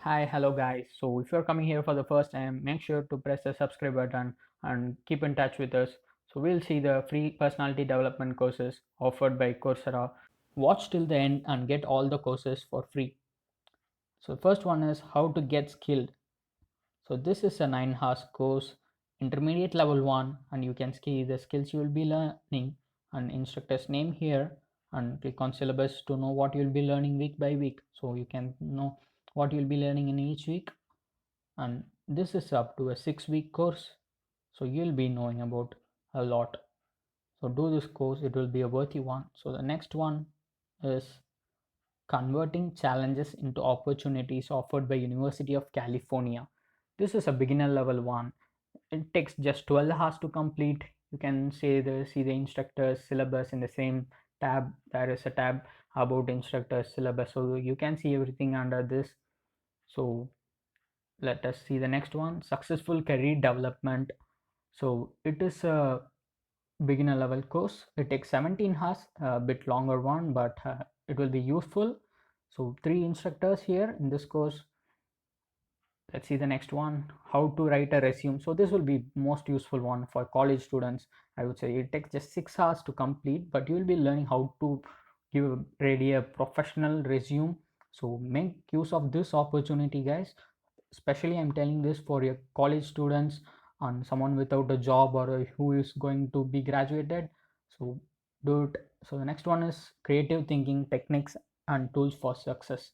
Hi, hello guys. So if you're coming here for the first time, make sure to press the subscribe button and keep in touch with us. So we'll see the free personality development courses offered by Coursera. Watch till the end and get all the courses for free. So first one is how to get skilled. So this is a 9 hours course, intermediate level 1, and you can see the skills you will be learning and instructor's name here, and click on syllabus to know what you'll be learning week by week. So you can know what you'll be learning in each week, and this is up to a 6-week course, so you'll be knowing about a lot. So do this course, it will be a worthy one. So the next one is converting challenges into opportunities, offered by University of California. This is a beginner level one. It takes just 12 hours to complete. You can see the instructor's syllabus in the same tab. There is a tab about instructor's syllabus, so you can see everything under this. So let us see the next one, successful career development. So it is a beginner level course. It takes 17 hours, a bit longer one, but it will be useful. So 3 instructors here in this course. Let's see the next one, how to write a resume. So this will be most useful one for college students. I would say it takes just 6 hours to complete, but you will be learning how to give ready a professional resume. So make use of this opportunity, guys. Especially I'm telling this for your college students and someone without a job, or who is going to be graduated. So do it. So the next one is creative thinking techniques and tools for success.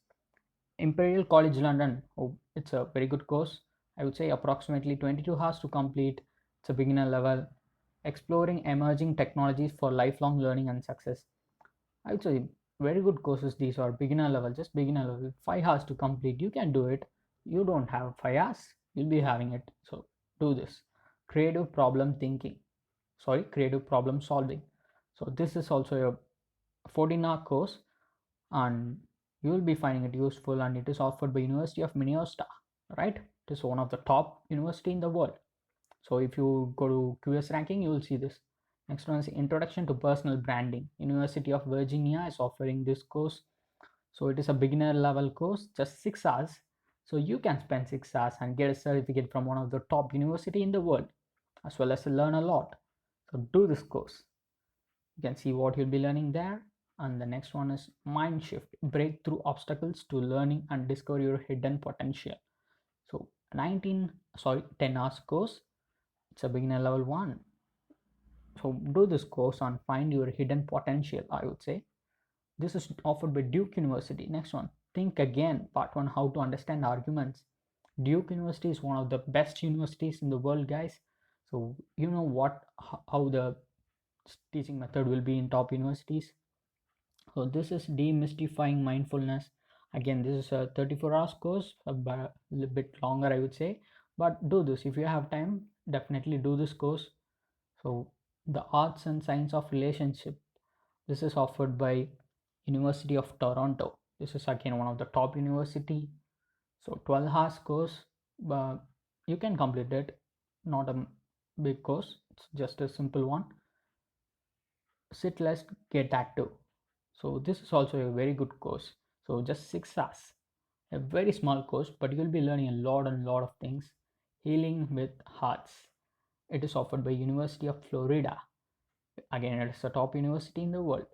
Imperial College London. Oh, it's a very good course. I would say approximately 22 hours to complete. It's a beginner level. Exploring emerging technologies for lifelong learning and success. I would say very good courses. These are beginner level, just beginner level. 5 hours to complete. You can do it. You don't have 5 hours. You'll be having it. So do this. Creative problem thinking. Sorry, creative problem solving. So this is also a 14-hour course, and you will be finding it useful, and it is offered by University of Minnesota, right? It is one of the top university in the world. So if you go to QS ranking, you will see this. Next one is introduction to personal branding. University of Virginia is offering this course. So it is a beginner level course, just 6 hours. So you can spend 6 hours and get a certificate from one of the top university in the world, as well as learn a lot. So do this course. You can see what you'll be learning there. And the next one is Mindshift, break through obstacles to learning and discover your hidden potential. So 10 hours course. It's a beginner level one. So do this course and find your hidden potential, I would say. This is offered by Duke University. Next one, think again, part one, how to understand arguments. Duke University is one of the best universities in the world, guys. So you know what, how the teaching method will be in top universities. So this is Demystifying Mindfulness. Again, this is a 34 hours course, a little bit longer, I would say. But do this if you have time. Definitely do this course. So the Arts and Science of Relationship. This is offered by University of Toronto. This is again one of the top university. So 12 hours course, but you can complete it. Not a big course. It's just a simple one. Sit less, get active. So this is also a very good course. So just 6 hours, a very small course, but you'll be learning a lot and lot of things. Healing with Hearts. It is offered by University of Florida. Again, it is a top university in the world.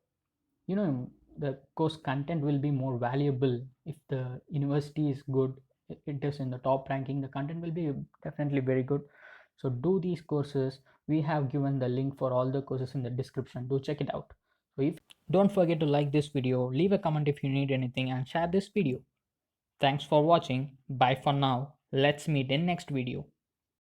You know, the course content will be more valuable if the university is good. It is in the top ranking. The content will be definitely very good. So do these courses. We have given the link for all the courses in the description. Do check it out. So if don't forget to like this video, leave a comment if you need anything, and share this video. Thanks for watching. Bye for now. Let's meet in next video.